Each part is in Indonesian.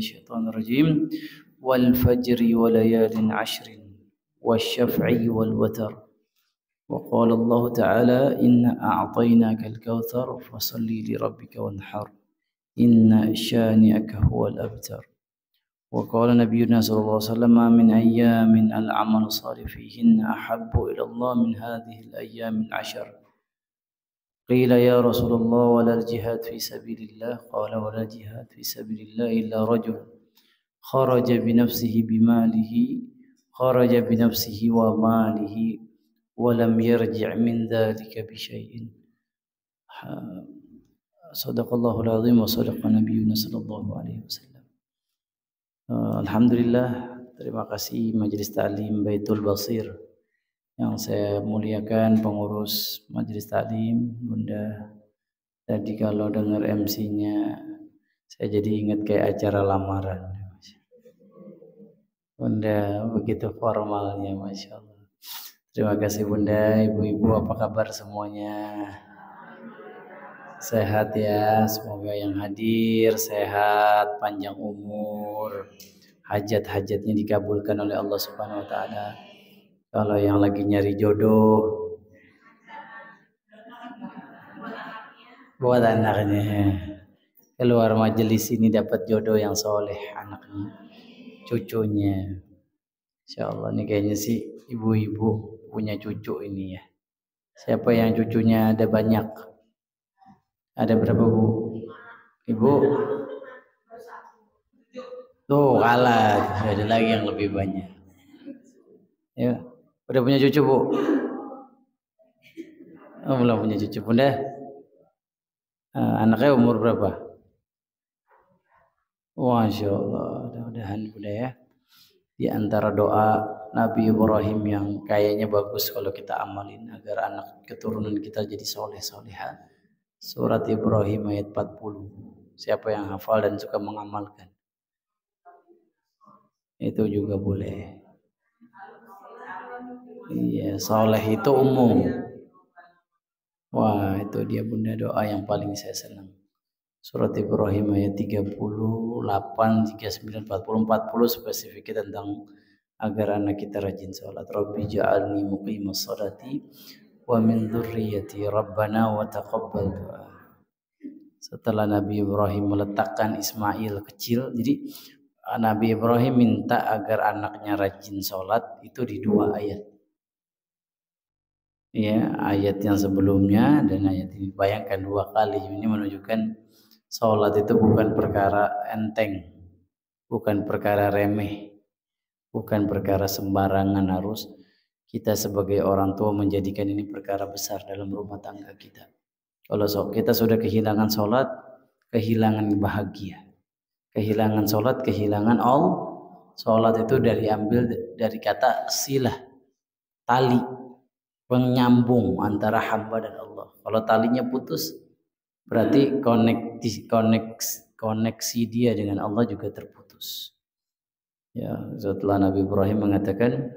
الشيطان الرجيم والفجر وليال عشر والشفع والوتر وقال الله تعالى إنا أعطيناك الكوثر فصل لربك وانحر إن شانئك هو الأبتر وقال نبينا صلى الله عليه وسلم من أيام العمل الصالح فيهن أحب إلى الله من هذه الأيام العشر قيل يا رسول الله ولا الجهاد في سبيل الله قال ولا الجهاد في سبيل الله إلا رجل خرج بنفسه وماله ولم يرجع من ذلك بشيء صدق الله العظيم وصدق نبينا صلى الله عليه وسلم. Alhamdulillah, terima kasih Majelis Ta'lim Baitul Basir yang saya muliakan, pengurus Majelis Ta'lim Bunda. Tadi kalau dengar MC-nya saya jadi ingat kayak acara lamaran. Bunda begitu formalnya, Masya Allah. Terima kasih Bunda, ibu-ibu apa kabar semuanya? Sehat ya, semoga yang hadir sehat, panjang umur, hajat-hajatnya dikabulkan oleh Allah Subhanahu wa taala. Kalau yang lagi nyari jodoh buat anaknya, keluar majelis ini dapat jodoh yang soleh, anaknya, cucunya. Insyaallah ini kayaknya sih ibu-ibu punya cucu ini ya. Siapa yang cucunya ada banyak? Ada berapa Bu? Ibu? Tuh kalah, ada lagi yang lebih banyak. Ya, udah punya cucu Bu? Oh, belum punya cucu. Bunda? Anaknya umur berapa? Masya Allah, mudah-mudahan Bunda ya. Di antara doa Nabi Ibrahim yang kayaknya bagus kalau kita amalin agar anak keturunan kita jadi soleh-soleha. Surat Ibrahim ayat 40. Siapa yang hafal dan suka mengamalkan? Itu juga boleh. Iya, soleh itu umum. Wah, itu dia Bunda doa yang paling saya senang. Surat Ibrahim ayat 38, 39, 40 spesifik tentang agar anak kita rajin salat. Rabbi ja'alni muqimas salati wa min dzurriyyati rabbana wa taqabbal du'a. Setelah Nabi Ibrahim meletakkan Ismail kecil, jadi Nabi Ibrahim minta agar anaknya rajin salat itu di dua ayat. Ya, ayat yang sebelumnya dan ayat ini. Bayangkan dua kali, ini menunjukkan salat itu bukan perkara enteng, bukan perkara remeh, bukan perkara sembarangan. Harus kita sebagai orang tua menjadikan ini perkara besar dalam rumah tangga kita. Kalau kita sudah kehilangan sholat, kehilangan bahagia. Kehilangan sholat, kehilangan Allah. Sholat itu diambil dari kata silah, tali, penyambung antara hamba dan Allah. Kalau talinya putus, berarti koneksi dia dengan Allah juga terputus. Ya, setelah Nabi Ibrahim mengatakan,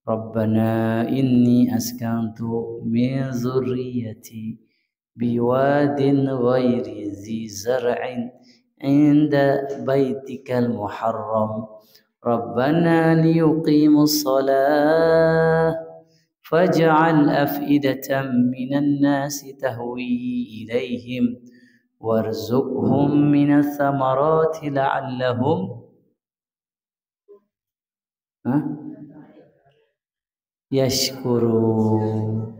Rabbana inni askantu min zurriyati biwadin ghairi zi zar'in inda baitikal muharram Rabbana liyuqimus salah faj'al af'idatan minan nasi tahwi ilaihim warzuqhum minats thamarati la'allahum yashkurun.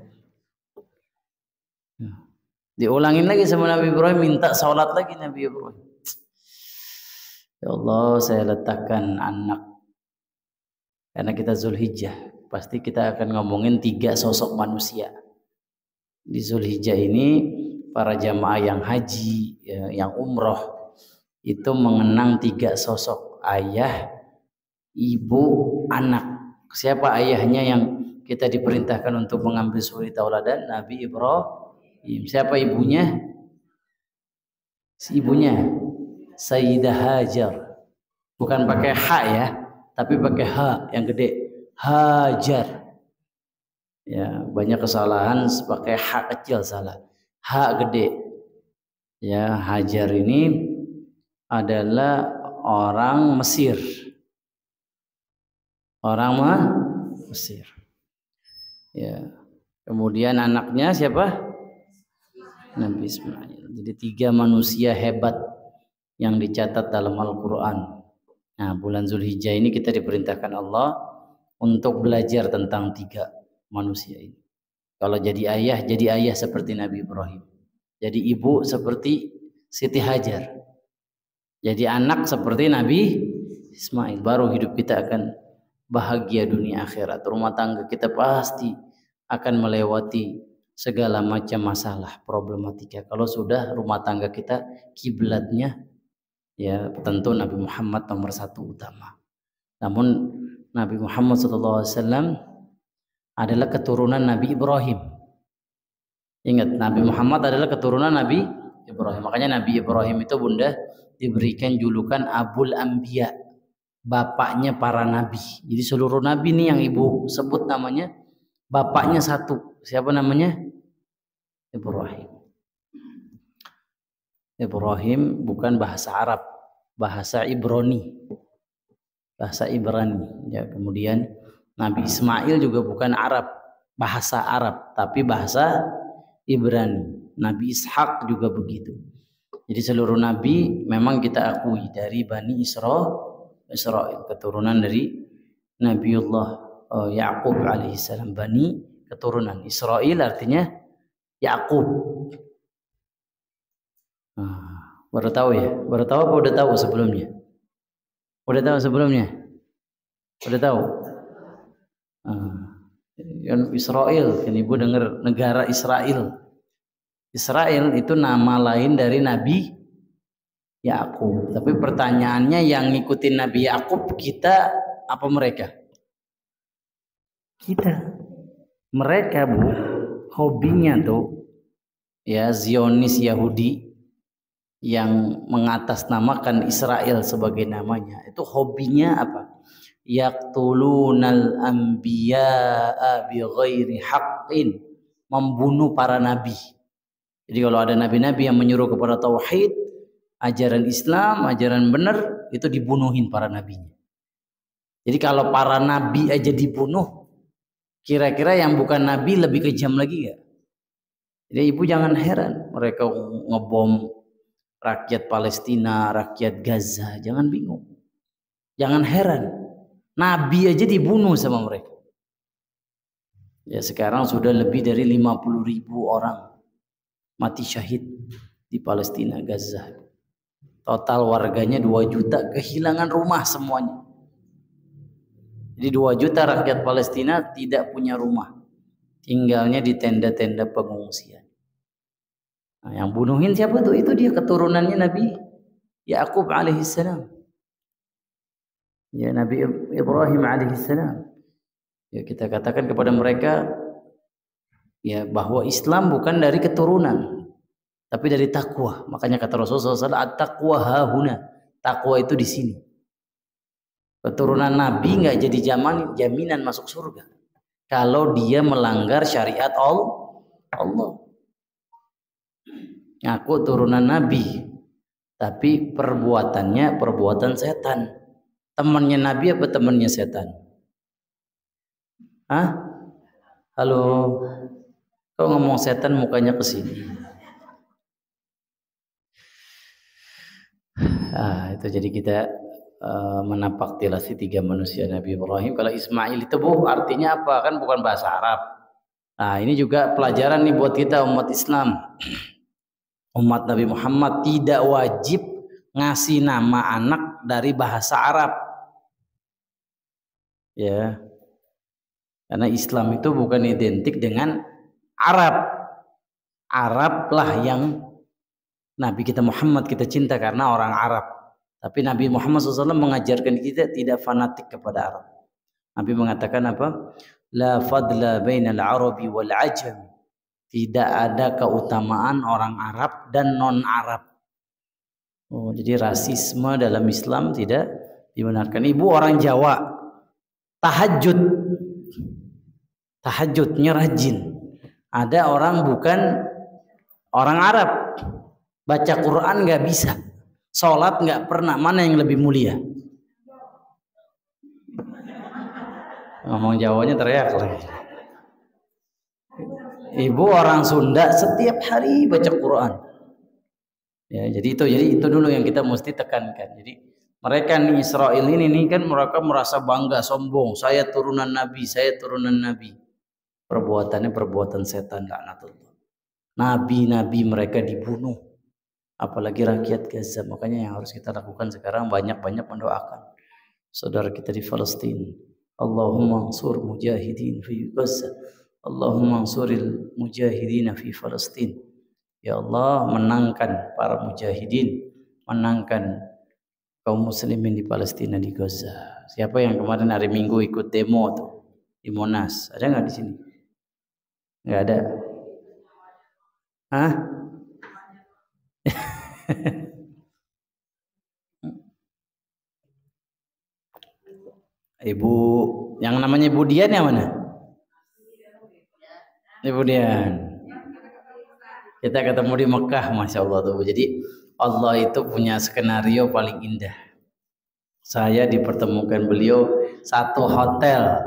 Diulangin lagi sama Nabi Ibrahim, minta salat lagi Nabi Ibrahim. Ya Allah, saya letakkan anak, karena kita Zulhijjah, pasti kita akan ngomongin 3 sosok manusia. Di Zulhijjah ini para jamaah yang haji, yang umroh itu mengenang 3 sosok, ayah, ibu, anak. Siapa ayahnya yang kita diperintahkan untuk mengambil suri tauladan? Nabi Ibrahim. Siapa ibunya? Si ibunya Sayyidah Hajar. Bukan pakai H ya, tapi pakai H yang gede. Hajar. Ya, banyak kesalahan pakai H kecil salah. H gede. Ya, Hajar ini adalah orang Mesir. Orang Mesir. Ya. Kemudian anaknya siapa? Nabi Ismail. Jadi 3 manusia hebat yang dicatat dalam Al-Quran. Nah, bulan Zulhijjah ini kita diperintahkan Allah untuk belajar tentang 3 manusia ini. Kalau jadi ayah seperti Nabi Ibrahim. Jadi ibu seperti Siti Hajar. Jadi anak seperti Nabi Ismail. Baru hidup kita akan bahagia dunia akhirat. Rumah tangga kita pasti akan melewati segala macam masalah, problematika. Kalau sudah rumah tangga kita kiblatnya ya tentu Nabi Muhammad nomor 1 utama. Namun Nabi Muhammad SAW adalah keturunan Nabi Ibrahim. Ingat, Nabi Muhammad adalah keturunan Nabi Ibrahim. Makanya Nabi Ibrahim itu bunda diberikan julukan Abul Anbiya, bapaknya para nabi. Jadi seluruh nabi nih yang ibu sebut namanya bapaknya 1. Siapa namanya? Ibrahim. Ibrahim bukan bahasa Arab, bahasa Ibrani. Bahasa Ibrani. Ya, kemudian Nabi Ismail juga bukan Arab, bahasa Arab, tapi bahasa Ibrani. Nabi Ishak juga begitu. Jadi seluruh nabi memang kita akui dari Bani Israel, keturunan dari Nabiullah Ya'qub alaihissalam. Bani keturunan Israel artinya Ya'qub. Baru tahu ya? Baru tahu apa udah tahu sebelumnya? Udah tahu sebelumnya? Udah tahu? Israel, kan ibu dengar negara Israel. Israel itu nama lain dari Nabi Yakub. Tapi pertanyaannya yang ngikutin Nabi Yakub kita apa mereka? Kita. Mereka bu, hobinya tuh ya Zionis Yahudi yang mengatasnamakan Israel sebagai namanya. Itu hobinya apa? Yaqtulunal anbiya'a bighairi haqqin, membunuh para nabi. Jadi kalau ada nabi-nabi yang menyuruh kepada tauhid, ajaran Islam, ajaran benar, itu dibunuhin para nabinya. Jadi kalau para nabi aja dibunuh, kira-kira yang bukan nabi lebih kejam lagi gak? Jadi ibu jangan heran mereka ngebom rakyat Palestina, rakyat Gaza, jangan bingung. Jangan heran, nabi aja dibunuh sama mereka. Ya sekarang sudah lebih dari 50.000 orang mati syahid di Palestina, Gaza. Total warganya 2 juta kehilangan rumah semuanya. Jadi 2 juta rakyat Palestina tidak punya rumah. Tinggalnya di tenda-tenda pengungsian. Nah, yang bunuhin siapa tuh? Itu dia keturunannya Nabi Yakub alaihissalam. Ya Nabi Ibrahim alaihissalam. Ya kita katakan kepada mereka ya bahwa Islam bukan dari keturunan tapi dari takwa. Makanya kata Rasulullah SAW, at-taqwa hahuna. Takwa itu di sini. Keturunan Nabi nggak jadi jaminan masuk surga kalau dia melanggar syariat Allah. Ngaku turunan Nabi tapi perbuatannya perbuatan setan. Temannya Nabi apa temannya setan? Halo, kau ngomong setan mukanya ke sini. Itu jadi kita menapaktilasi 3 manusia Nabi Ibrahim. Kalau Ismail itu bu artinya apa? Kan bukan bahasa Arab. Nah ini juga pelajaran nih buat kita umat Islam. Umat Nabi Muhammad tidak wajib ngasih nama anak dari bahasa Arab. Ya. Karena Islam itu bukan identik dengan Arab. Arab lah yang Nabi kita Muhammad kita cinta karena orang Arab. Tapi Nabi Muhammad SAW mengajarkan kita tidak fanatik kepada Arab. Nabi mengatakan apa? La fadla bainal Arabi wal Ajam. Tidak ada keutamaan orang Arab dan non-Arab. Jadi rasisme dalam Islam tidak dibenarkan. Ibu orang Jawa, tahajudnya rajin. Ada orang bukan orang Arab, baca Quran nggak bisa, Sholat nggak pernah, mana yang lebih mulia? Ngomong Jawanya teriak lagi. Ibu orang Sunda setiap hari baca Quran. Ya, jadi itu dulu yang kita mesti tekankan. Jadi mereka nih Israel ini nih kan mereka merasa bangga, sombong. Saya turunan Nabi, saya turunan Nabi. Perbuatannya perbuatan setan, laknatullah. Nabi-nabi mereka dibunuh. Apalagi rakyat Gaza. Makanya yang harus kita lakukan sekarang banyak-banyak mendoakan saudara kita di Palestina. Allahumma ansur mujahidin fi Gaza. Allahumma ansuril mujahidin fi Palestina. Ya Allah, menangkan para mujahidin, menangkan kaum muslimin di Palestina, di Gaza. Siapa yang kemarin hari Minggu ikut demo tuh di Monas? Ada nggak di sini? Nggak ada. Hah? Ibu yang namanya Ibu Dian yang mana? Ibu Dian. Kita ketemu di Mekah, Masya Allah tuh. Jadi Allah itu punya skenario paling indah. Saya dipertemukan beliau satu hotel.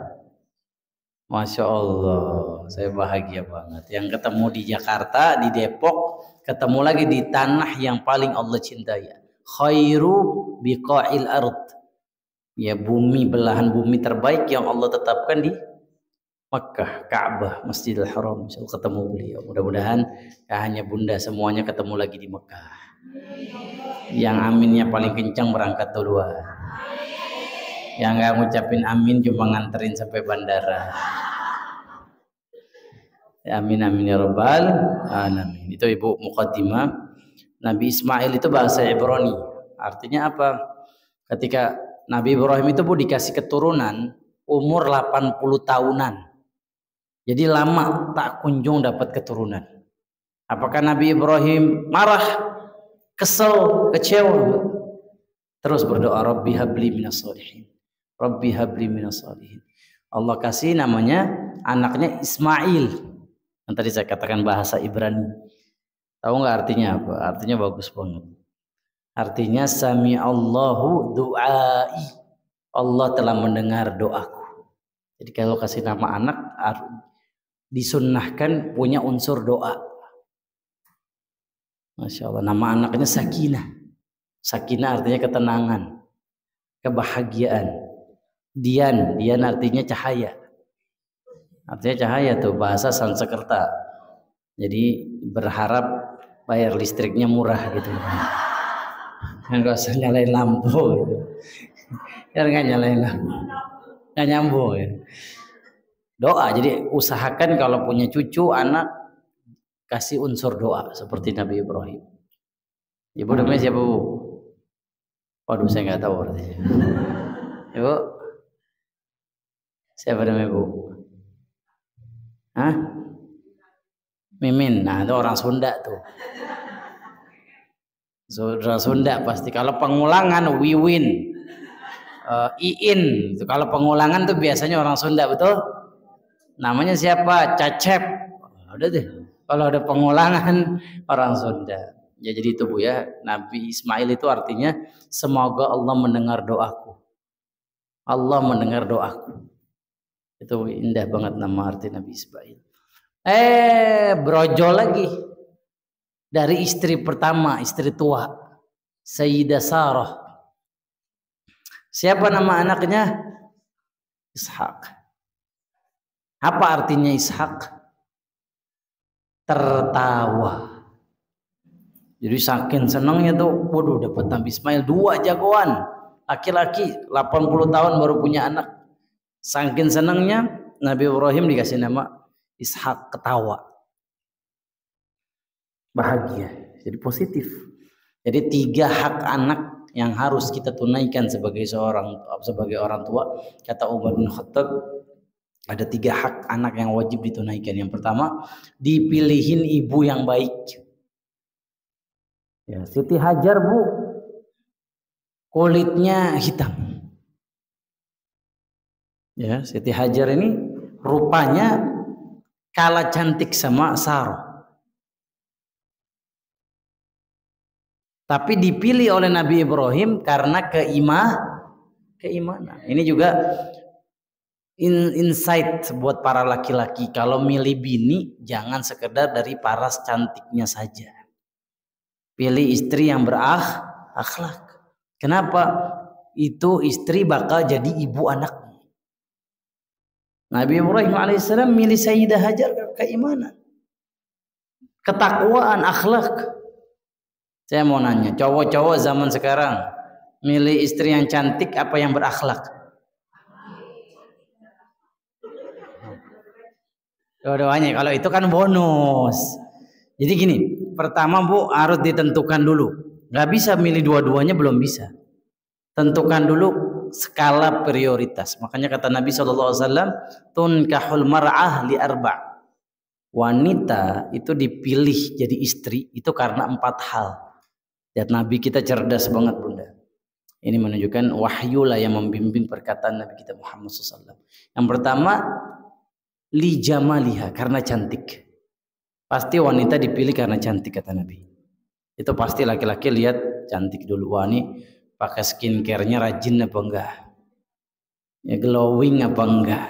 Masya Allah, saya bahagia banget. Yang ketemu di Jakarta, di Depok, ketemu lagi di tanah yang paling Allah cintai. Khairu biqa'il ard. Ya, bumi, belahan bumi terbaik yang Allah tetapkan di Makkah, Ka'bah, Masjidil Haram. Saya ketemu beliau. Mudah-mudahan hanya bunda semuanya ketemu lagi di Makkah. Yang aminnya paling kencang berangkat duluan. Yang nggak ngucapin amin cuma nganterin sampai bandara. Amin amin ya rabbal alamin. Itu Ibu muqaddimah. Nabi Ismail itu bahasa Ibrani. Artinya apa? Ketika Nabi Ibrahim itu Bu dikasih keturunan umur 80 tahunan. Jadi lama tak kunjung dapat keturunan. Apakah Nabi Ibrahim marah, kesel, kecewa? Terus berdoa, Rabbi habli minas shalihin. Rabbi habli minas shalihin. Allah kasih namanya anaknya Ismail. Yang tadi saya katakan bahasa Ibrani. Tahu nggak artinya apa? Artinya bagus banget. Artinya sami Allahu du'ai. Allah telah mendengar doaku. Jadi kalau kasih nama anak disunnahkan punya unsur doa. Masya Allah. Nama anaknya Sakinah. Sakinah artinya ketenangan, kebahagiaan. Dian artinya cahaya. Artinya cahaya tuh bahasa Sanskerta. Jadi berharap bayar listriknya murah gitu. Nggak usah nyalain lampu gitu. Biar nggak nyalain lampu, nggak nyambung ya. Doa, jadi usahakan kalau punya cucu anak kasih unsur doa seperti Nabi Ibrahim. Ibu namanya siapa Bu? Waduh saya nggak tahu artinya. Ibu siapa namanya Bu? Hah? Mimin. Nah itu orang Sunda tuh. Saudara Sunda pasti. Kalau pengulangan Wiwin, Iin. Kalau pengulangan tuh biasanya orang Sunda, betul? Namanya siapa? Cacep. Udah deh. Kalau ada pengulangan orang Sunda. Ya jadi itu Bu ya. Nabi Ismail itu artinya semoga Allah mendengar doaku. Allah mendengar doaku. Itu indah banget nama arti Nabi Ismail. Brojol lagi. Dari istri pertama, istri tua. Sayyidah Sarah. Siapa nama anaknya? Ishak. Apa artinya Ishak? Tertawa. Jadi saking senangnya tuh, waduh dapat Nabi Ismail 2 jagoan. Laki-laki 80 tahun baru punya anak. Saking senangnya Nabi Ibrahim dikasih nama Ishak, ketawa. Bahagia. Jadi positif. Jadi 3 hak anak yang harus kita tunaikan sebagai orang tua. Kata Umar bin Khattab, ada 3 hak anak yang wajib ditunaikan. Yang pertama, dipilihin ibu yang baik. Ya, Siti Hajar Bu, kulitnya hitam. Ya, Siti Hajar ini rupanya kalah cantik sama Sarah. Tapi dipilih oleh Nabi Ibrahim karena keimanan. Ini juga insight buat para laki-laki. Kalau milih bini jangan sekedar dari paras cantiknya saja. Pilih istri yang berakhlak. Kenapa? Itu istri bakal jadi ibu anak. Nabi Ibrahim alaihissalam milih Sayyidah Hajar karena keimanan, ketakwaan, akhlak. Saya mau nanya, cowok-cowok zaman sekarang milih istri yang cantik apa yang berakhlak? Dua-duanya. Kalau itu kan bonus. Jadi gini, pertama Bu harus ditentukan dulu. Gak bisa milih dua-duanya, belum bisa. Tentukan dulu skala prioritas. Makanya kata Nabi SAW, tunkahul mar'ah li arba'. Wanita itu dipilih jadi istri itu karena 4 hal. Dan Nabi kita cerdas banget Bunda. Ini menunjukkan wahyu lah yang membimbing perkataan Nabi kita Muhammad SAW. Yang pertama, li jamaliha, karena cantik. Pasti wanita dipilih karena cantik kata Nabi. Itu pasti laki-laki lihat cantik dulu. Wah ini pakai skincare-nya rajin apa enggak, ya glowing apa enggak,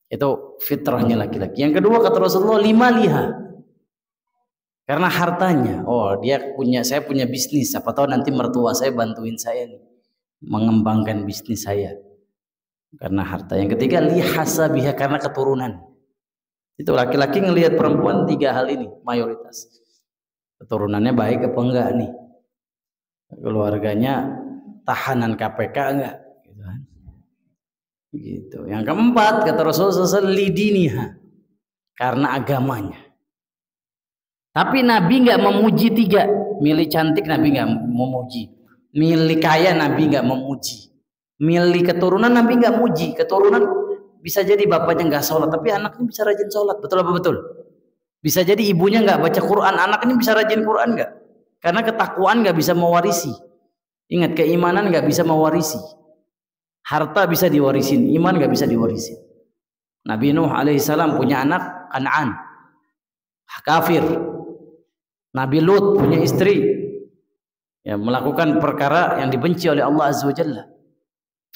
itu fitrahnya laki-laki. Yang kedua kata Rasulullah, lima liha, karena hartanya. Oh saya punya bisnis, siapa tahu nanti mertua saya bantuin saya nih mengembangkan bisnis saya, karena harta. Yang ketiga lihasabiha, karena keturunan. Itu laki-laki ngelihat perempuan 3 hal ini mayoritas. Keturunannya baik apa enggak nih, keluarganya tahanan KPK enggak, gitu kan. Gitu. Yang keempat kata Rasulullah SAW, lidiniha, karena agamanya. Tapi Nabi enggak memuji 3. Milih cantik Nabi enggak memuji, milih kaya Nabi enggak memuji, milih keturunan Nabi enggak muji. Keturunan bisa jadi bapaknya enggak sholat tapi anaknya bisa rajin sholat, betul apa betul? Bisa jadi ibunya enggak baca Quran, anaknya bisa rajin Quran enggak? Karena ketakwaan enggak bisa mewarisi. Ingat, keimanan nggak bisa mewarisi. Harta bisa diwarisin, iman nggak bisa diwarisin. Nabi Nuh alaihissalam punya anak Kan'an, kafir. Nabi Lut punya istri yang melakukan perkara yang dibenci oleh Allah Azza wa Jalla.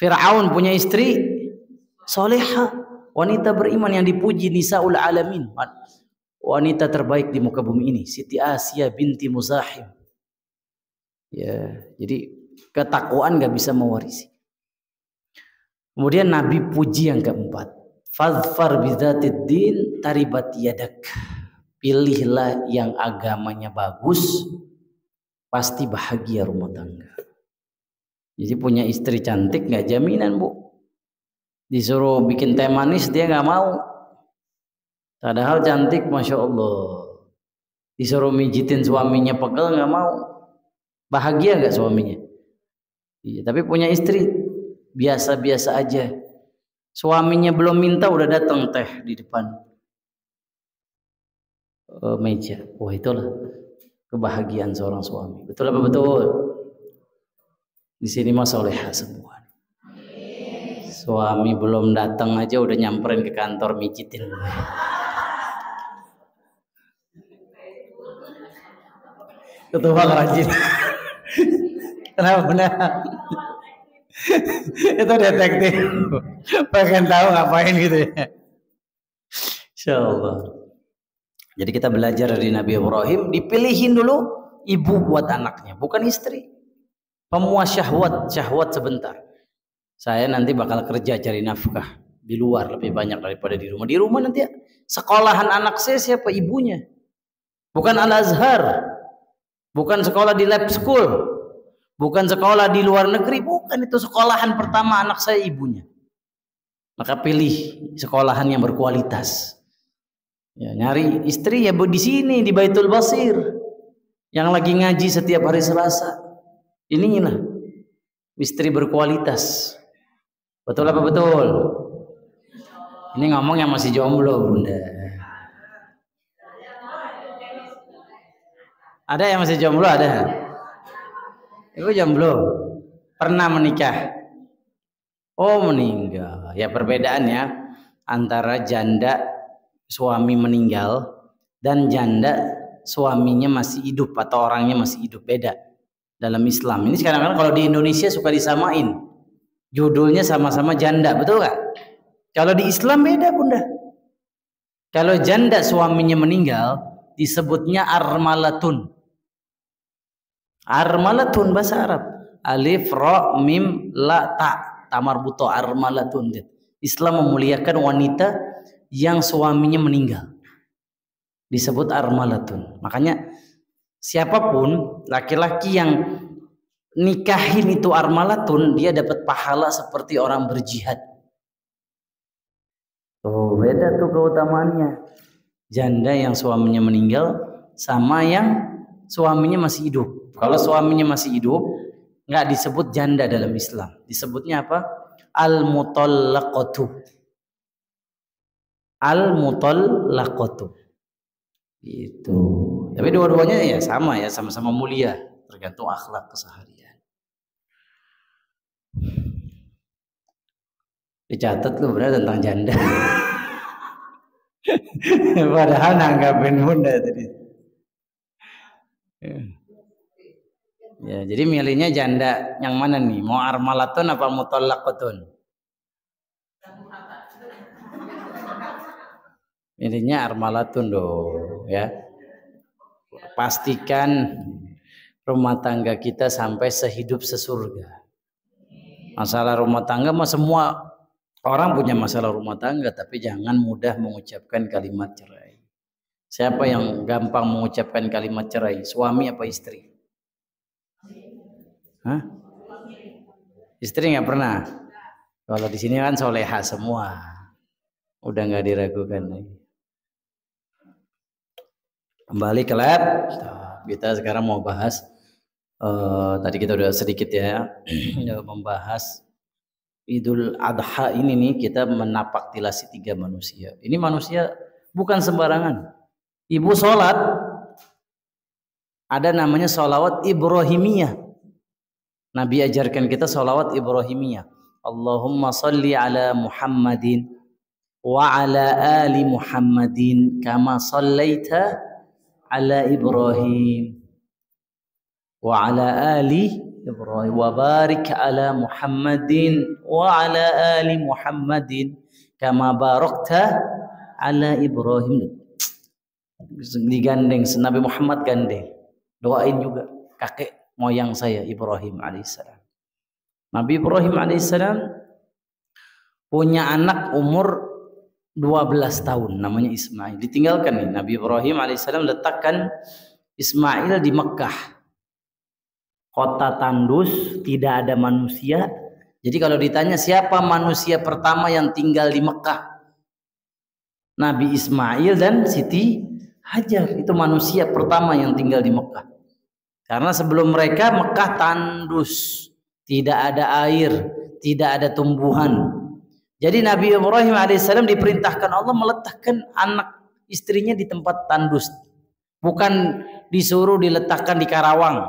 Fir'aun punya istri soleha, wanita beriman yang dipuji nisaul alamin, wanita terbaik di muka bumi ini, Siti Asia binti Muzahim. Ya, jadi ketakwaan nggak bisa mewarisi. Kemudian Nabi puji yang keempat, fadfar bidzatid din taribat yadak, pilihlah yang agamanya bagus, pasti bahagia rumah tangga. Jadi punya istri cantik nggak jaminan Bu. Disuruh bikin teh manis dia nggak mau, padahal cantik masya Allah. Disuruh mijitin suaminya pegel nggak mau. Bahagia nggak suaminya? Iya, tapi punya istri biasa-biasa aja, suaminya belum minta udah datang teh di depan meja. Wah itulah kebahagiaan seorang suami. Betul apa betul? Di sini mah solehah semua. Suami belum datang aja udah nyamperin ke kantor mijitin. Ketua rajin. Kenapa benar? Itu detektif. Pengen tahu ngapain gitu ya. Insyaallah. Jadi kita belajar dari Nabi Ibrahim, dipilihin dulu ibu buat anaknya, bukan istri. Pemuas syahwat, syahwat sebentar. Saya nanti bakal kerja cari nafkah di luar lebih banyak daripada di rumah. Di rumah nanti sekolahan anak saya siapa? Ibunya. Bukan Al-Azhar. Bukan sekolah di lab school, bukan sekolah di luar negeri, bukan. Itu sekolahan pertama anak saya ibunya. Maka pilih sekolahan yang berkualitas. Ya, nyari istri ya di sini di Baitul Basir, yang lagi ngaji setiap hari Selasa. Inilah istri berkualitas. Betul apa betul? Ini ngomong yang masih jomblo Bunda. Ada yang masih jomblo? Ada. Ibu jomblo, pernah menikah? Oh meninggal. Ya perbedaannya antara janda suami meninggal dan janda suaminya masih hidup atau orangnya masih hidup, beda. dalam Islam. Ini sekarang kalau di Indonesia suka disamain. Judulnya sama-sama janda, betul nggak? Kalau di Islam beda, Bunda. Kalau janda suaminya meninggal disebutnya armalatun. Armalatun bahasa Arab. Alif ra mim la ta, tamarbuto, armalatun. Islam memuliakan wanita yang suaminya meninggal. Disebut armalatun. Makanya siapapun laki-laki yang nikahin itu armalatun, dia dapat pahala seperti orang berjihad. Oh, beda tuh keutamaannya. Janda yang suaminya meninggal sama yang suaminya masih hidup. Kalau suaminya masih hidup, nggak disebut janda dalam Islam. Disebutnya apa? Al-mutallaqatu. Al-mutallaqatu. Itu. Tapi dua-duanya ya sama ya, sama-sama mulia, tergantung akhlak keseharian. Dicatat lu benar tentang janda. Padahal nanggapin Bunda tadi. Ya, jadi milihnya janda yang mana nih? Mau armalatun apa mutallaqatun? Milihnya armalatun dong, ya. Pastikan rumah tangga kita sampai sehidup sesurga. Masalah rumah tangga mah semua orang punya masalah rumah tangga, tapi jangan mudah mengucapkan kalimat cerai. Siapa yang gampang mengucapkan kalimat cerai? Suami apa istri? Hah? Istri nggak pernah. Kalau di sini kan soleha semua, udah nggak diragukan lagi. Kembali ke lab, kita sekarang mau bahas. Tadi kita udah sedikit ya membahas Idul Adha ini nih, kita menapak tilasi 3 manusia. Ini manusia bukan sembarangan. Ibu sholat, ada namanya sholawat Ibrahimiyah. Nabi ajarkan kita sholawat Ibrahimiyah. Allahumma salli ala Muhammadin wa ala ali Muhammadin kama sallaita ala Ibrahim wa ala ali Ibrahim wa barik ala Muhammadin wa ala ali Muhammadin kama barakta ala Ibrahim. Digandeng, Nabi Muhammad gandeng. Doain juga kakek moyang saya Ibrahim alaihissalam. Nabi Ibrahim alaihissalam punya anak umur 12 tahun namanya Ismail. Ditinggalkan nih, Nabi Ibrahim alaihissalam letakkan Ismail di Mekah. Kota tandus, tidak ada manusia. Jadi kalau ditanya siapa manusia pertama yang tinggal di Mekah? Nabi Ismail dan Siti Hajar, itu manusia pertama yang tinggal di Mekah. Karena sebelum mereka Mekah tandus, tidak ada air, tidak ada tumbuhan. Jadi Nabi Ibrahim alaihissalam diperintahkan Allah meletakkan anak istrinya di tempat tandus. Bukan disuruh diletakkan di Karawang.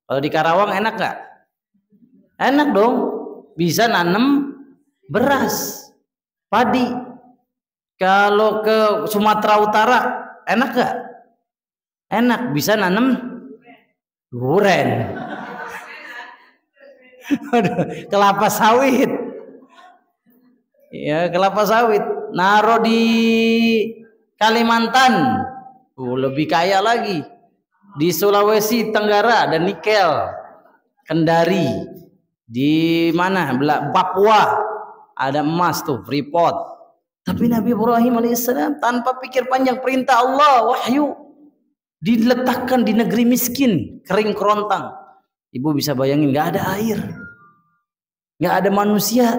Kalau di Karawang enak gak? Enak dong. Bisa nanam beras, padi. Kalau ke Sumatera Utara enak gak? Enak, bisa nanam duren. Kelapa sawit. Ya, kelapa sawit. Naruh di Kalimantan, lebih kaya lagi. Di Sulawesi Tenggara ada nikel. Kendari. Di mana? Papua ada emas tuh, Freeport. Tapi Nabi Ibrahim alaihissalam tanpa pikir panjang, perintah Allah, wahyu, diletakkan di negeri miskin, kering kerontang. Ibu bisa bayangin, nggak ada air, nggak ada manusia.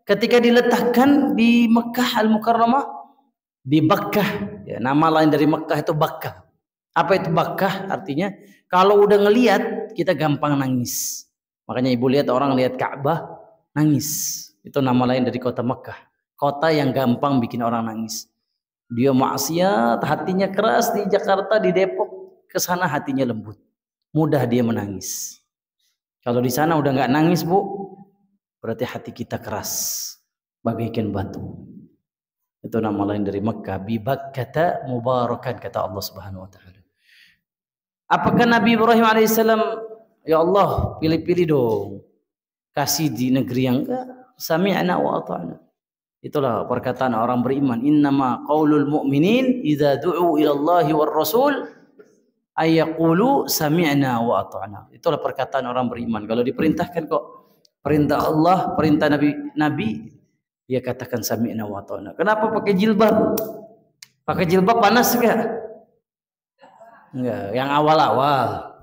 Ketika diletakkan di Mekah Al-Mukarramah, di Bakkah, ya, nama lain dari Mekah itu Bakkah. Apa itu Bakkah? Artinya kalau udah ngelihat kita gampang nangis. Makanya ibu lihat orang lihat Ka'bah nangis. Itu nama lain dari kota Mekah. Kota yang gampang bikin orang nangis. Dia maksiat, hatinya keras. Di Jakarta, di Depok, ke sana hatinya lembut. Mudah dia menangis. Kalau di sana udah nggak nangis, Bu, berarti hati kita keras, bagaikan batu. Itu nama lain dari Mekah. Bi Bakkata mubarakan, kata Allah Subhanahu wa taala. Apakah Nabi Ibrahim alaihissalam Ya Allah, pilih-pilih dong. Kasih di negeri yang enggak. Sami'na wa ata'na. Itulah perkataan orang beriman. Innama qaulul mu'minin idza du'u ila Allahi war Rasul ayyaqulu sami'na wa ata'na. Itulah perkataan orang beriman. Kalau diperintahkan kok perintah Allah, perintah Nabi, dia katakan sami'na wa ata'na. Kenapa pakai jilbab? Pakai jilbab panas enggak? Enggak, yang awal-awal.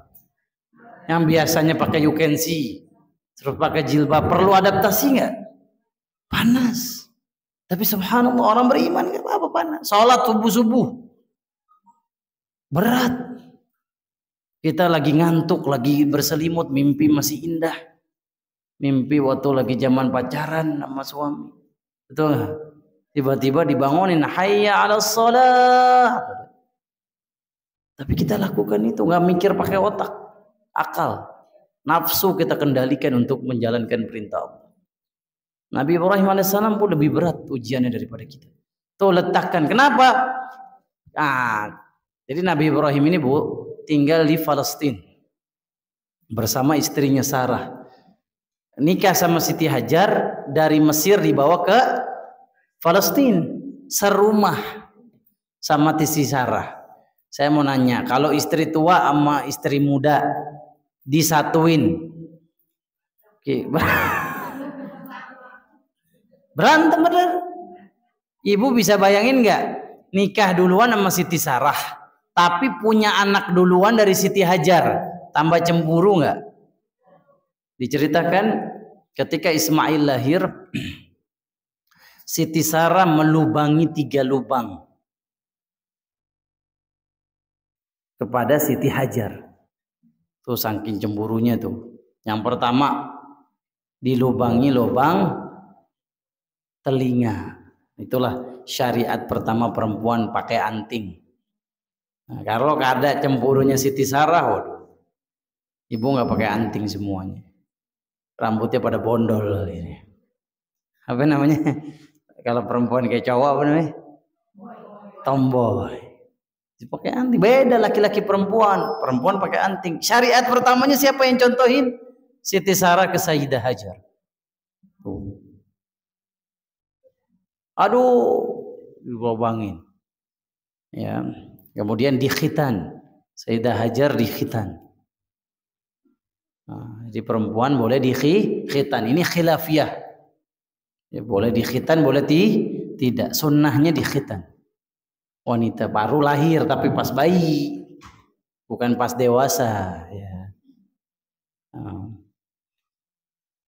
Yang biasanya pakai you can see, terus pakai jilbab, perlu adaptasi enggak? Panas. Tapi subhanallah orang beriman enggak apa-apa panas. Salat subuh-subuh berat. Kita lagi ngantuk, lagi berselimut, mimpi masih indah. Mimpi waktu lagi zaman pacaran sama suami. Betul enggak? Tiba-tiba dibangunin, hayya 'alas shalah. Tapi kita lakukan itu, enggak mikir pakai otak, akal. Nafsu kita kendalikan untuk menjalankan perintah Allah. Nabi Ibrahim alaihissalam pun lebih berat ujiannya daripada kita. Tuh letakkan. Kenapa? Jadi Nabi Ibrahim ini tinggal di Palestina bersama istrinya Sarah. Nikah sama Siti Hajar, dari Mesir dibawa ke Palestina, serumah sama Siti Sarah. Saya mau nanya, kalau istri tua sama istri muda disatuin, berantem bener. Ibu bisa bayangin nggak, nikah duluan sama Siti Sarah, tapi punya anak duluan dari Siti Hajar, tambah cemburu nggak? Diceritakan ketika Ismail lahir, Siti Sarah melubangi 3 lubang kepada Siti Hajar. Tuh saking cemburunya tuh. Yang pertama dilubangi lubang telinga. Itulah syariat pertama perempuan pakai anting. Nah, kalau ada cemburunya Siti Sarah, waduh, ibu nggak pakai anting semuanya. Rambutnya pada bondol ini. Apa namanya? Kalau perempuan kayak cowok apa namanya? Tomboy. Pakai anting. Beda laki-laki perempuan. Perempuan pakai anting. Syariat pertamanya siapa yang contohin? Siti Sarah ke Sayyidah Hajar. Aduh, dibawangin. Ya. Kemudian dikhitan. Sayyidah Hajar dikhitan. Nah, jadi perempuan boleh dikhitan. Ini khilafiyah. Ya, boleh dikhitan, boleh tidak. Sunnahnya dikhitan. Wanita baru lahir tapi pas bayi, bukan pas dewasa. Ya.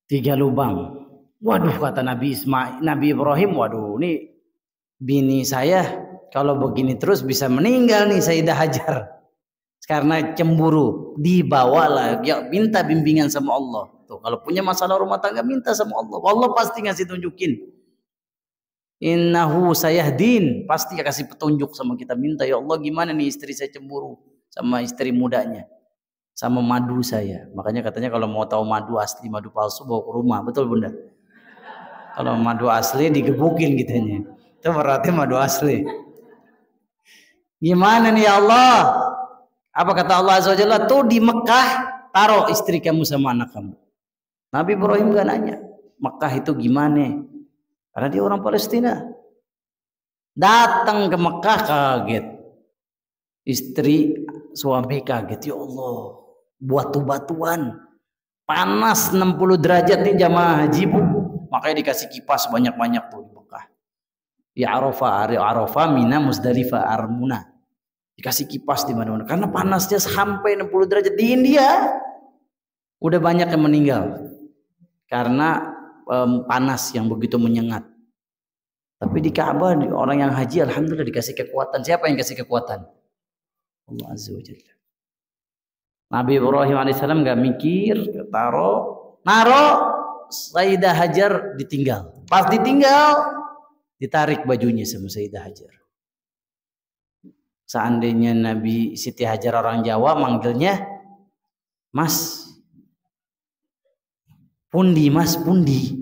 3 lubang. Waduh, kata Nabi Ibrahim, waduh, ini bini saya kalau begini terus bisa meninggal nih Sayyidah Hajar. Karena cemburu, dibawalah, ya, minta bimbingan sama Allah. Tuh, kalau punya masalah rumah tangga minta sama Allah. Allah pasti ngasih tunjukin. Innahu sayahdin, pasti kasih petunjuk sama kita. Minta, ya Allah gimana nih istri saya cemburu sama istri mudanya, sama madu saya. Makanya katanya kalau mau tahu madu asli madu palsu bawa ke rumah. Betul Bunda? Kalau madu asli digebukin gitunya, itu berarti madu asli. Gimana nih ya Allah? Apa kata Allah Azza wa Jalla? Tuh di Mekah taruh istri kamu sama anak kamu. Nabi Ibrahim gak nanya Mekah itu gimana, karena dia orang Palestina. Datang ke Mekah kaget, istri suami kaget, ya Allah, batu-batuan panas 60 derajat nih jamaah haji bu. Makanya dikasih kipas banyak-banyak tuh di Mekah. Di Arafah, Mina, Muzdalifah, Armuna. Dikasih kipas di mana-mana karena panasnya sampai 60 derajat. Di India udah banyak yang meninggal karena panas yang begitu menyengat. Tapi di Ka'bah orang yang haji alhamdulillah dikasih kekuatan. Siapa yang kasih kekuatan? Allah Azza wa Jalla. Nabi Ibrahim alaihissalam gak mikir, naro Sayyidah Hajar ditinggal. Pas ditinggal ditarik bajunya sama Sayyidah Hajar. Seandainya Nabi Siti Hajar orang Jawa manggilnya Mas, pundi Mas, pundi,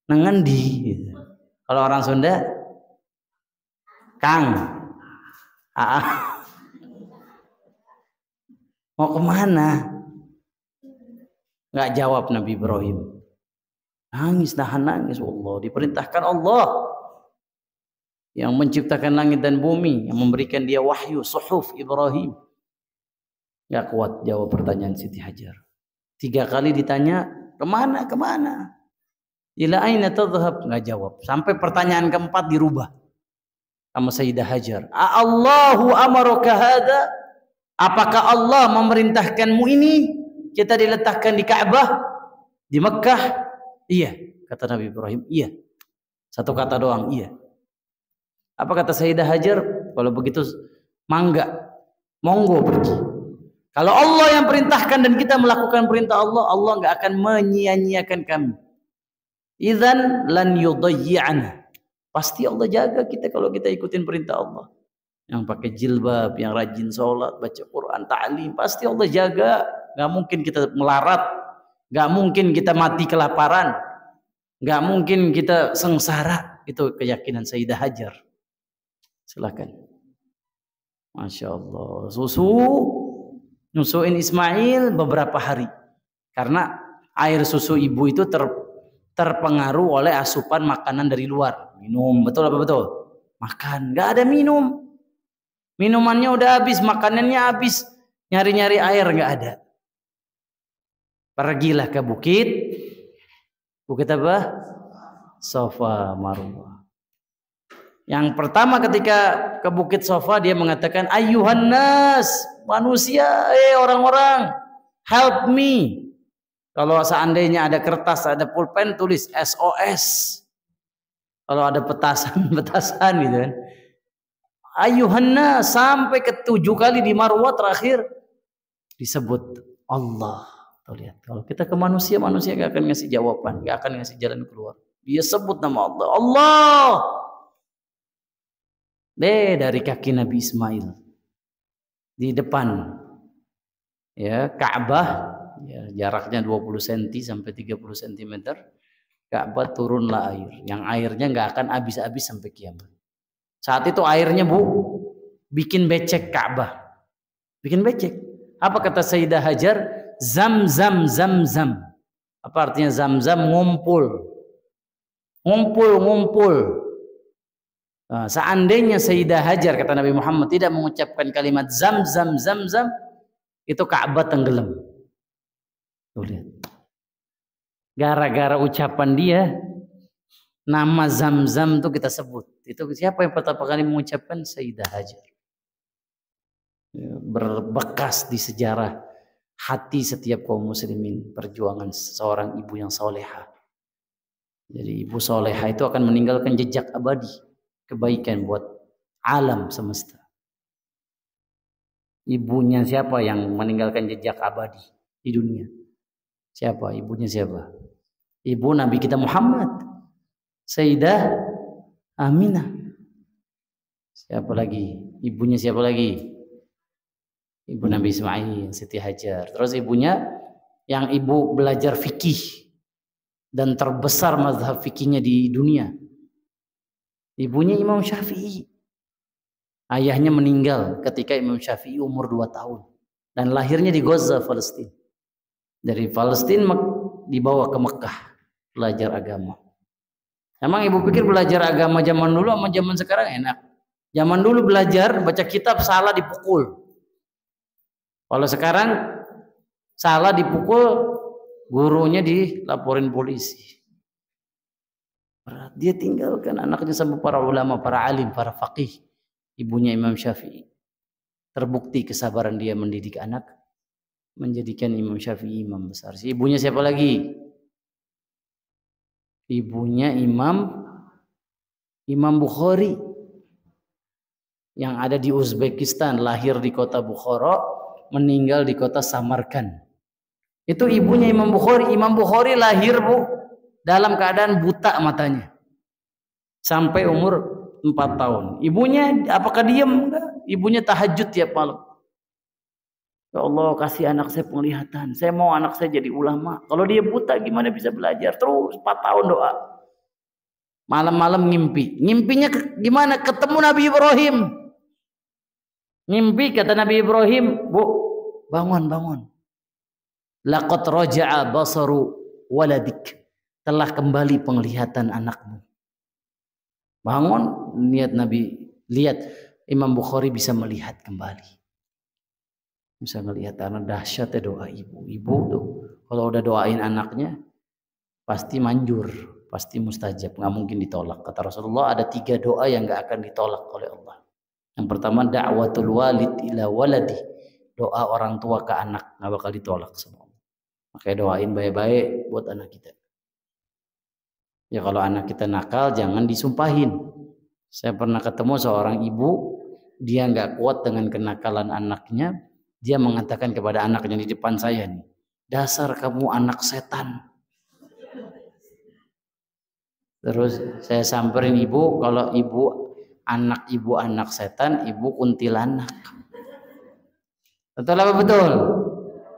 nengendi. Gitu. Kalau orang Sunda, Kang, mau kemana? Nggak jawab Nabi Ibrahim. Nangis, nahan nangis. Allah, diperintahkan Allah yang menciptakan langit dan bumi, yang memberikan dia wahyu, suhuf Ibrahim. Nggak kuat jawab pertanyaan Siti Hajar. 3 kali ditanya, kemana, kemana? Ila aina tadhhab? Nggak jawab. Sampai pertanyaan keempat dirubah sama Sayyidah Hajar. Allahu amaraka hada? Apakah Allah memerintahkanmu ini? Kita diletakkan di Ka'bah, di Mekah? Iya, kata Nabi Ibrahim. Iya. Satu kata doang, iya. Apa kata Sayyidah Hajar? Kalau begitu, mangga, monggo pergi. Kalau Allah yang perintahkan dan kita melakukan perintah Allah, Allah nggak akan menyia-nyiakan kami. Idzan lan yudayyi'ana. Pasti Allah jaga kita kalau kita ikutin perintah Allah. Yang pakai jilbab, yang rajin sholat, baca Quran, ta'lim, pasti Allah jaga. Nggak mungkin kita melarat, nggak mungkin kita mati kelaparan, nggak mungkin kita sengsara. Itu keyakinan Sayyidah Hajar. Silakan. Masya Allah. Nyusuin Ismail beberapa hari. Karena air susu ibu itu terpengaruh oleh asupan makanan dari luar. Minum, betul apa betul? Makan, nggak ada minum. Minumannya udah habis, makanannya habis. Nyari-nyari air nggak ada. Pergilah ke bukit. Bukit apa? Safa Marwah. Yang pertama ketika ke bukit Safa dia mengatakan, Ayyuhan nas, manusia, orang-orang, help me. Kalau seandainya ada kertas, ada pulpen, tulis SOS. Kalau ada petasan gitu kan. Ayyuhan nas, sampai ke 7 kali di Marwah terakhir disebut Allah. Tuh lihat, kalau kita ke manusia gak akan ngasih jawaban, gak akan ngasih jalan keluar. Dia sebut nama Allah. Allah. Dari kaki Nabi Ismail di depan ya Ka'bah, ya, jaraknya 20 cm sampai 30 cm. Ka'bah turunlah air, yang airnya nggak akan habis-habis sampai kiamat. Saat itu airnya bikin becek Ka'bah, bikin becek. Apa kata Sayyidah Hajar? Zam-zam, zam-zam. Apa artinya zam-zam? Ngumpul. Nah, seandainya Sayyidah Hajar, kata Nabi Muhammad, tidak mengucapkan kalimat zam-zam, zam-zam, itu Ka'bah tenggelam. Tuh lihat. Gara-gara ucapan dia, nama zam-zam itu kita sebut. Itu siapa yang pertama kali mengucapkan? Sayyidah Hajar. Berbekas di sejarah hati setiap kaum muslimin, perjuangan seorang ibu yang soleha. Jadi ibu soleha itu akan meninggalkan jejak abadi, kebaikan buat alam semesta. Ibunya siapa yang meninggalkan jejak abadi di dunia? Siapa? Ibunya siapa? Ibu Nabi kita Muhammad, Sayyidah Aminah. Siapa lagi? Ibunya siapa lagi? Ibu Nabi Ismail, Siti Hajar. Terus ibunya yang ibu belajar fikih dan terbesar mazhab fikihnya di dunia. Ibunya Imam Syafi'i. Ayahnya meninggal ketika Imam Syafi'i umur 2 tahun. Dan lahirnya di Gaza, Palestina. Dari Palestina dibawa ke Mekah belajar agama. Emang ibu pikir belajar agama zaman dulu sama zaman sekarang enak? Zaman dulu belajar baca kitab salah dipukul. Kalau sekarang salah dipukul, gurunya dilaporin polisi. Dia tinggalkan anaknya sama para ulama, para alim, para faqih. Ibunya Imam Syafi'i. Terbukti kesabaran dia mendidik anak, menjadikan Imam Syafi'i imam besar. Ibunya siapa lagi? Ibunya Imam Bukhari yang ada di Uzbekistan, lahir di kota Bukhara, meninggal di kota Samarkand. Itu ibunya Imam Bukhari. Imam Bukhari lahir dalam keadaan buta matanya sampai umur 4 tahun. Ibunya apakah diam? Enggak. Ibunya tahajud tiap malam. Ya Allah, kasih anak saya penglihatan. Saya mau anak saya jadi ulama. Kalau dia buta gimana bisa belajar? Terus 4 tahun doa. Malam-malam ngimpi. Ngimpinya gimana? Ketemu Nabi Ibrahim. Mimpi kata Nabi Ibrahim, Bu, bangun. Laqad raja'a basaru waladik. Telah kembali penglihatan anakmu. Bangun, lihat Nabi, lihat Imam Bukhari bisa melihat kembali. Bisa melihat, karena dahsyatnya doa ibu. Ibu tuh kalau udah doain anaknya pasti manjur, pasti mustajab, nggak mungkin ditolak. Kata Rasulullah ada 3 doa yang nggak akan ditolak oleh Allah. Yang pertama da'watul walid ila waladi, doa orang tua ke anak nggak bakal ditolak sama Allah. Makanya doain baik-baik buat anak kita. Ya kalau anak kita nakal jangan disumpahin. Saya pernah ketemu seorang ibu, dia nggak kuat dengan kenakalan anaknya, dia mengatakan kepada anaknya di depan saya nih, dasar kamu anak setan. Terus saya samperin ibu, kalau ibu anak setan, ibu kuntilanak. Betul apa betul?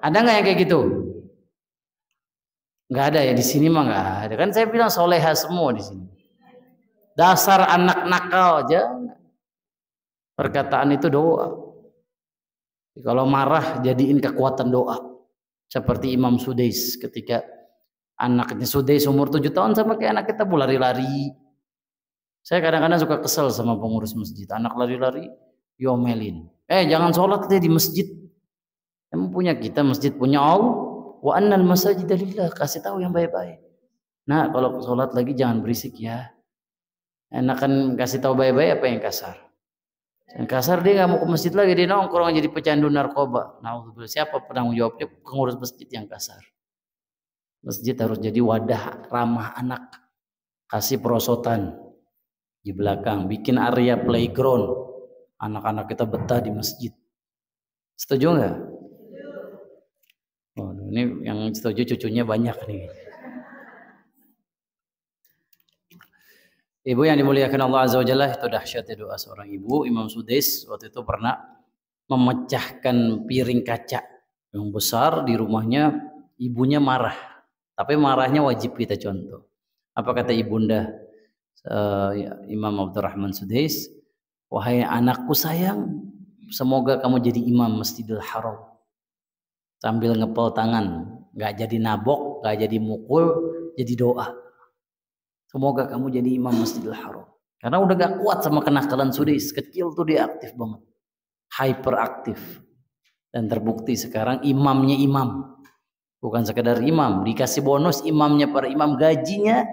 Ada nggak yang kayak gitu? Nggak ada ya, di sini mah nggak ada. Kan saya bilang soleha semua di sini. Dasar anak nakal aja. Perkataan itu doa. Kalau marah jadiin kekuatan doa. Seperti Imam Sudais ketika anaknya Sudais umur 7 tahun sama kayak anak kita lari-lari. Saya kadang-kadang suka kesel sama pengurus masjid. Anak lari-lari diomelin. Jangan sholat di masjid. Emang punya kita masjid, punya Allah. Wa annal masajida lillah, kasih tahu yang baik-baik. Nah, kalau sholat lagi jangan berisik ya. Enakan kasih tahu baik-baik apa yang kasar. Yang kasar dia nggak mau ke masjid lagi, dia nongkrong jadi pecandu narkoba. Nah, siapa penanggung jawabnya? Pengurus masjid yang kasar. Masjid harus jadi wadah ramah anak. Kasih perosotan di belakang, bikin area playground. Anak-anak kita betah di masjid. Setuju nggak? Oh, ini yang setuju cucunya banyak nih. Ibu yang dimuliakan Allah Azza wa Jalla, itu dahsyatnya doa seorang ibu. Imam Sudais waktu itu pernah memecahkan piring kaca yang besar di rumahnya, ibunya marah. Tapi marahnya wajib kita contoh. Apa kata ibunda Imam Abdurrahman Sudais? Wahai anakku sayang, semoga kamu jadi imam Masjidil Haram. Sambil ngepel tangan, nggak jadi nabok, nggak jadi mukul, jadi doa. Semoga kamu jadi imam Masjidil Haram. Karena udah gak kuat sama kenakalan Sudais. Kecil tuh dia aktif banget, hyperaktif, dan terbukti sekarang imamnya imam, bukan sekedar imam, dikasih bonus imamnya para imam, gajinya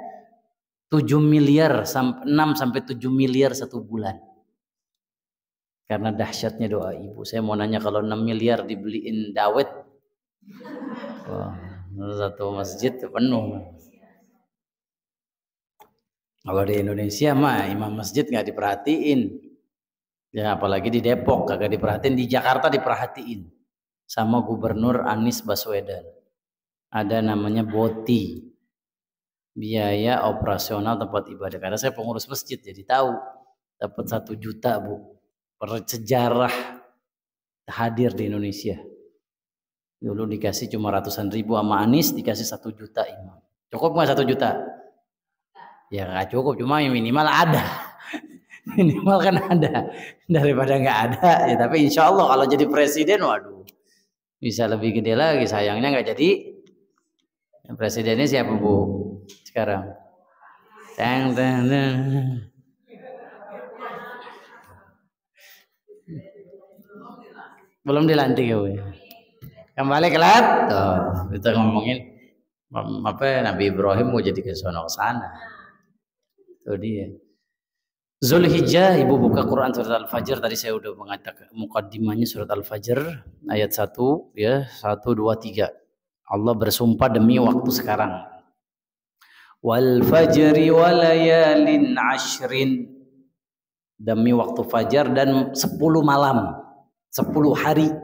7 miliar, 6 sampai 7 miliar satu bulan. Karena dahsyatnya doa ibu. Saya mau nanya, kalau 6 miliar dibeliin dawet, wah, satu masjid penuh. Kalau di Indonesia mah imam masjid nggak diperhatiin. Ya apalagi di Depok kagak diperhatiin, di Jakarta diperhatiin sama Gubernur Anies Baswedan. Ada namanya BOTI, biaya operasional tempat ibadah. Karena saya pengurus masjid jadi tahu, dapat 1 juta Bu. Bersejarah hadir di Indonesia. Dulu dikasih cuma ratusan ribu sama Anies, dikasih 1 juta imam. Cukup nggak 1 juta? Ya nggak cukup, cuma minimal ada. Minimal kan ada, daripada nggak ada. Ya, tapi insya Allah kalau jadi presiden, waduh, bisa lebih gede lagi. Sayangnya nggak jadi. Presidennya siapa Bu sekarang? Belum dilantik ya Bu. Kembali ke lat. Kita ngomongin apa, Nabi Ibrahim mau jadi ke sono sana. Itu dia. Zulhijjah, ibu buka Quran surat Al-Fajr. Tadi saya udah mengatakan mukaddimahnya surat Al-Fajr ayat 1 ya, 1 2 3. Allah bersumpah demi waktu sekarang. Wal fajri walayalin ashrin, demi waktu fajar dan 10 malam, 10 hari.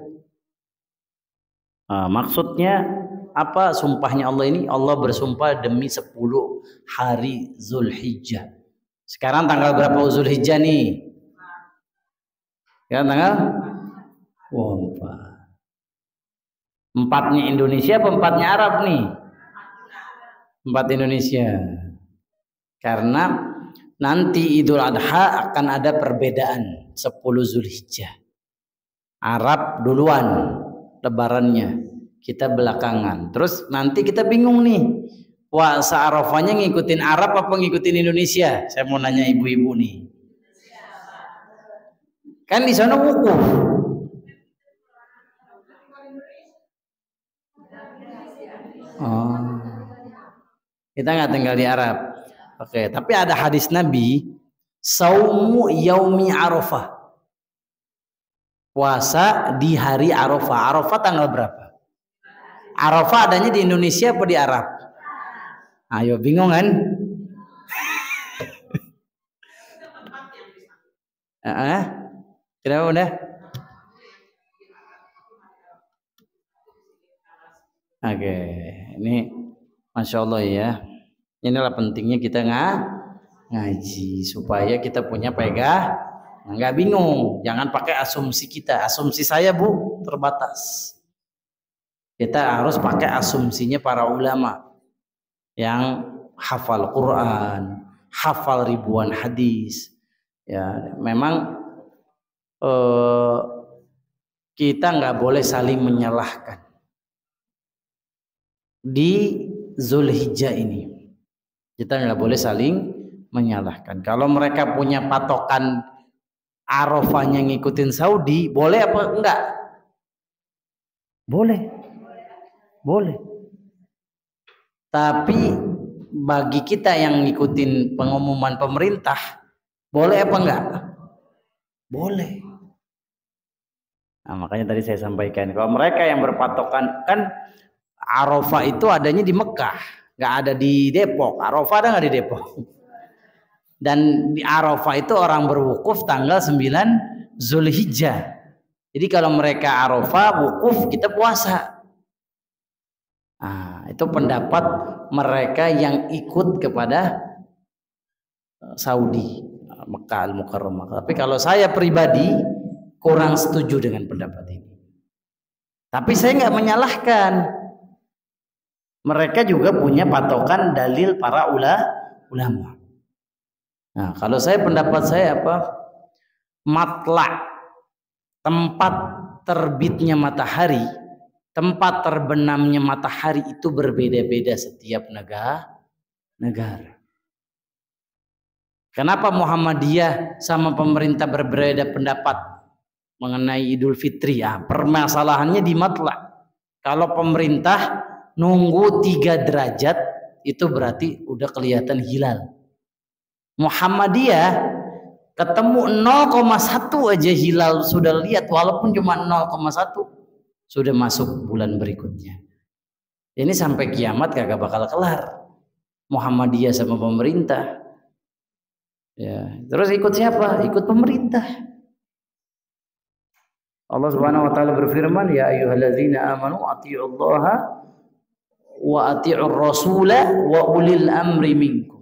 Maksudnya apa sumpahnya Allah ini? Allah bersumpah demi 10 hari Zulhijjah. Sekarang tanggal berapa Zulhijjah nih? Ya tanggal 4. 4-nya Indonesia apa 4-nya Arab nih? 4 Indonesia. Karena nanti Idul Adha akan ada perbedaan 10 Zulhijjah. Arab duluan lebarannya. kita belakangan. Terus nanti kita bingung nih, puasa Arafahnya ngikutin Arab apa ngikutin Indonesia? Saya mau nanya ibu-ibu nih. Kan di sana wukuf. Oh, kita nggak tinggal di Arab. Oke, tapi ada hadis Nabi, saumu yaumi Arafah. Puasa di hari Arafah. Arafah tanggal berapa? Arafah adanya di Indonesia apa di Arab? Ayo, bingung kan? Kenapa udah? Oke, ini Masya Allah ya. Inilah pentingnya kita ngaji supaya kita punya nggak bingung. Jangan pakai asumsi kita. Asumsi saya Bu terbatas. Kita harus pakai asumsinya para ulama yang hafal Quran, hafal ribuan hadis. Ya, memang kita nggak boleh saling menyalahkan di Zulhijjah ini. Kita nggak boleh saling menyalahkan. Kalau mereka punya patokan Arafahnya ngikutin Saudi, boleh apa enggak? Boleh. Boleh. Tapi bagi kita yang ngikutin pengumuman pemerintah, boleh apa enggak? Boleh. Nah, makanya tadi saya sampaikan, kalau mereka yang berpatokan, kan Arafah itu adanya di Mekah, nggak ada di Depok. Arafah ada nggak di Depok? Dan di Arafah itu orang berwukuf tanggal 9 Zulhijjah. Jadi kalau mereka Arafah wukuf, kita puasa. Nah, itu pendapat mereka yang ikut kepada Saudi, Mekah Al-Mukarramah. Tapi kalau saya pribadi kurang setuju dengan pendapat ini. Tapi saya nggak menyalahkan. Mereka juga punya patokan dalil para ulama. Nah, kalau pendapat saya apa? Matla, tempat terbitnya matahari, tempat terbenamnya matahari itu berbeda-beda setiap negara. Kenapa Muhammadiyah sama pemerintah berbeda pendapat mengenai Idul Fitri? Ya, permasalahannya di matla. Kalau pemerintah nunggu 3 derajat itu berarti udah kelihatan hilal. Muhammadiyah ketemu 0,1 aja hilal sudah lihat, walaupun cuma 0,1 sudah masuk bulan berikutnya. Ini sampai kiamat kagak bakal kelar Muhammadiyah sama pemerintah. Ya, terus ikut siapa? Ikut pemerintah. Allah Subhanahu wa taala berfirman, ya ayyuhalladzina amanu atti'ullaha wa ati'ur rasula wa ulil amri minkum.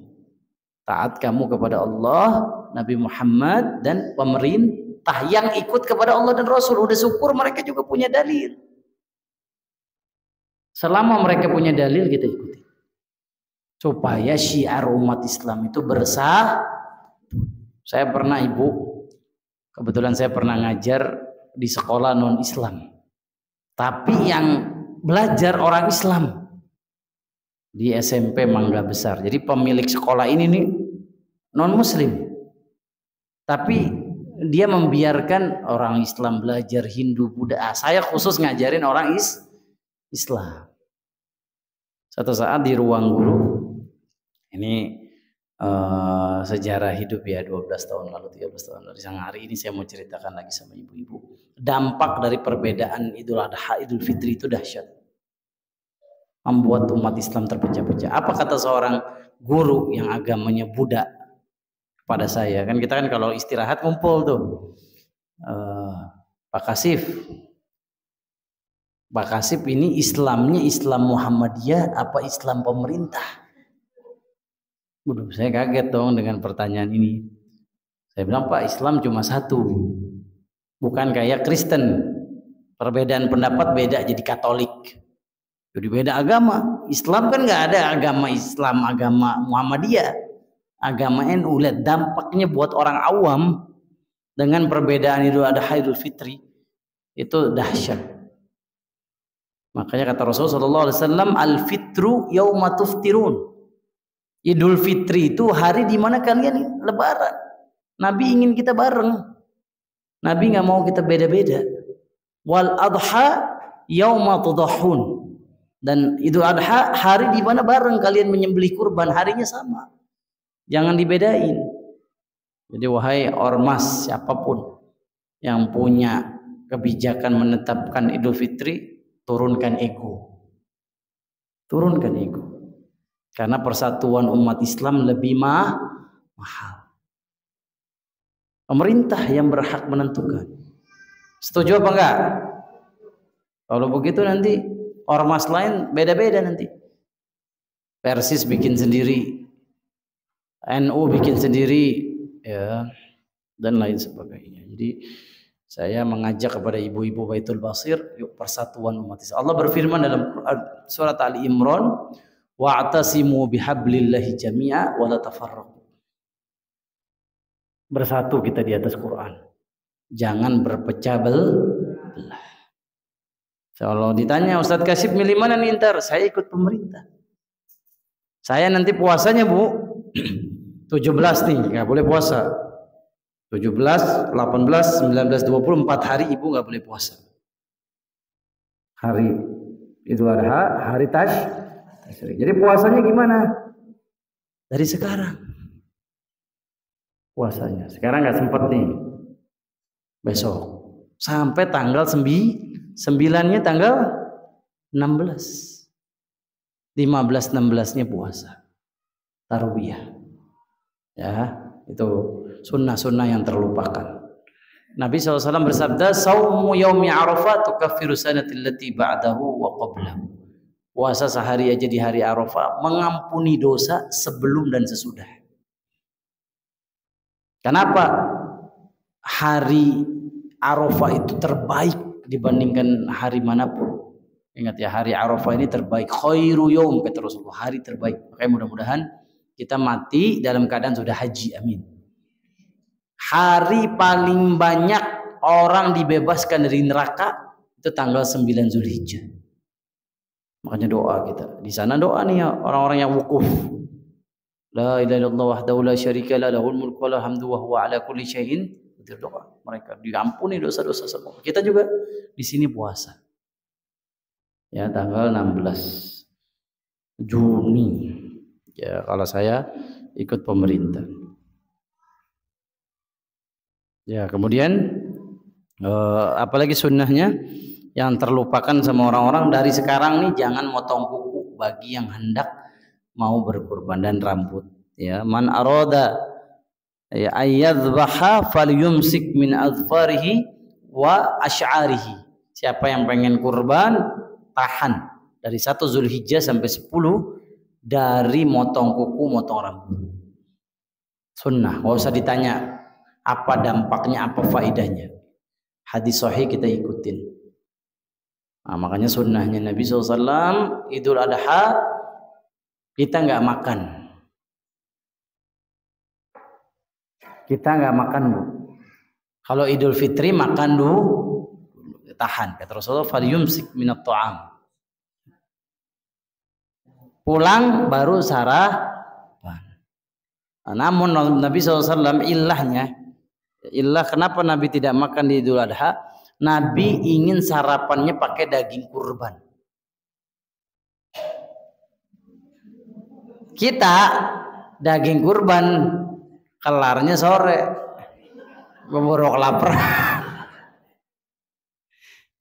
Taat kamu kepada Allah, Nabi Muhammad dan pemerintah yang ikut kepada Allah dan Rasul. Udah syukur mereka juga punya dalil. Selama mereka punya dalil kita ikuti. Supaya syiar umat Islam itu bersah. Saya pernah kebetulan saya pernah ngajar di sekolah non Islam. Tapi yang belajar orang Islam di SMP Mangga Besar. Jadi pemilik sekolah ini nih non Muslim, tapi dia membiarkan orang Islam belajar, Hindu, Buddha. Saya khusus ngajarin orang Islam. Satu saat di ruang guru, ini sejarah hidup ya, 12 tahun lalu, 13 tahun lalu. Yang hari ini saya mau ceritakan lagi sama ibu-ibu. Dampak dari perbedaan Idul Adha, Idul Fitri itu dahsyat. Membuat umat Islam terpecah-pecah. Apa kata seorang guru yang agamanya Buddha pada saya? Kan kita kalau istirahat ngumpul tuh. Pak Kasif ini Islamnya Islam Muhammadiyah apa Islam pemerintah? Saya kaget dong dengan pertanyaan ini. Saya bilang, Pak, Islam cuma satu. Bukan kayak Kristen. Perbedaan pendapat beda jadi Katolik. Jadi beda agama. Islam kan nggak ada agama Islam, agama Muhammadiyah, agama NU. Lihat dampaknya buat orang awam dengan perbedaan Idul Adha, Idul Fitri itu dahsyat. Makanya kata Rasulullah sallallahu alaihi wasallam, al-fitru yauma tuftirun. Idul Fitri itu hari di mana kalian lebaran. Nabi ingin kita bareng. Nabi nggak mau kita beda-beda. Wal adha yauma tudahhun. Dan Idul Adha hari di mana bareng kalian menyembelih kurban, harinya sama. Jangan dibedain. Jadi wahai ormas siapapun yang punya kebijakan menetapkan Idul Fitri, turunkan ego. Turunkan ego. Karena persatuan umat Islam lebih mahal. Pemerintah yang berhak menentukan. Setuju apa enggak? Kalau begitu nanti ormas lain beda-beda nanti. Persis bikin sendiri, NU bikin sendiri, ya, dan lain sebagainya. Jadi saya mengajak kepada ibu-ibu Baitul Basir, yuk persatuan umat Islam. Allah berfirman dalam Quran surat Ali Imran, wa'tasimu bihablillahi jami'a wa la tafarraqu. Bersatu kita di atas Quran. Jangan berpecah belah. Kalau ditanya Ustadz Kasyif milih mana nih ntar? Saya ikut pemerintah. Saya nanti puasanya Bu 17 nih, nggak boleh puasa. 17, 18, 19, 20, 4 hari ibu nggak boleh puasa. Hari Idul Adha, hari Tasyrik. Jadi puasanya gimana? Dari sekarang. Puasanya. Sekarang nggak sempat nih. Besok. Sampai tanggal 9-nya tanggal 16. 15-16-nya puasa. Tarwiyah. Ya, itu sunnah-sunnah yang terlupakan. Nabi SAW bersabda, "Saumu yaumi Arafah tukaffiru sanati allati ba'dahu wa qablahu." Puasa sehari aja di hari Arafah mengampuni dosa sebelum dan sesudah. Kenapa? Hari Arafah itu terbaik dibandingkan hari manapun. Ingat ya, hari Arafah ini terbaik. Khairu yaum kata Rasulullah, hari terbaik. Makanya mudah-mudahan kita mati dalam keadaan sudah haji, amin. Hari paling banyak orang dibebaskan dari neraka itu tanggal 9 Zulhijjah. Makanya doa kita. Di sana doa nih ya, orang-orang yang wukuf. La ilaha illallah wahdahu la syarika lah, lahul mulku wa lahul hamdu wa huwa ala kulli syai'in qadir. Doa mereka diampuni dosa-dosa semua. Kita juga di sini puasa. Ya, tanggal 16 Juni. Ya, kalau saya ikut pemerintah. Ya, kemudian apalagi sunnahnya yang terlupakan sama orang-orang dari sekarang nih, jangan motong kuku bagi yang hendak mau berkurban dan rambut. Ya, man arada ya ayyadhbaha falyumsik min adfarihi wa asy'arihi. Siapa yang pengen kurban, tahan dari 1 Zulhijjah sampai 10 dari motong kuku, motong rambut. Sunnah, nggak usah ditanya apa dampaknya, apa faedahnya. Hadis sahih kita ikutin. Nah, makanya sunnahnya Nabi SAW Idul Adha kita nggak makan. Kita nggak makan Bu. Kalau Idul Fitri makan dulu, tahan. Kata Rasulullah, falyumsik minat ta'am. Pulang baru sarapan. Nah, namun Nabi SAW ilah kenapa Nabi tidak makan di Idul Adha? Nabi ingin sarapannya pakai daging kurban. Kita daging kurban kelarnya sore, borok lapar.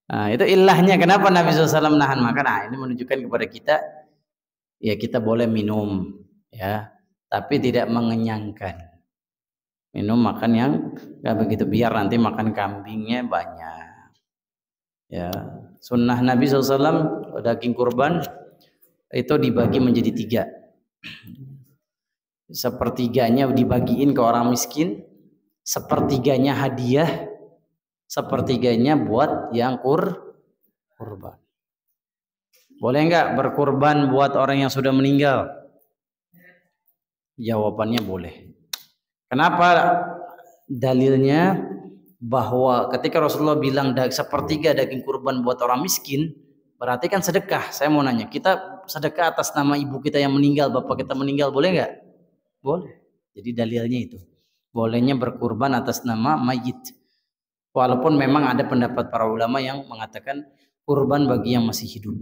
Nah, itu ilahnya kenapa Nabi SAW nahan makan. Nah, ini menunjukkan kepada kita, ya kita boleh minum, ya, tapi tidak mengenyangkan. Minum makan yang nggak begitu, biar nanti makan kambingnya banyak. Ya, sunnah Nabi SAW daging kurban itu dibagi menjadi 3. Sepertiganya dibagiin ke orang miskin, sepertiganya hadiah, sepertiganya buat yang kurban. Boleh nggak berkurban buat orang yang sudah meninggal? Jawabannya boleh. Kenapa? Dalilnya bahwa ketika Rasulullah bilang sepertiga daging kurban buat orang miskin, Berarti kan sedekah. Saya mau nanya, kita sedekah atas nama ibu kita yang meninggal, bapak kita meninggal, boleh nggak? Boleh. Jadi dalilnya itu. Bolehnya berkurban atas nama mayit. Walaupun memang ada pendapat para ulama yang mengatakan kurban bagi yang masih hidup.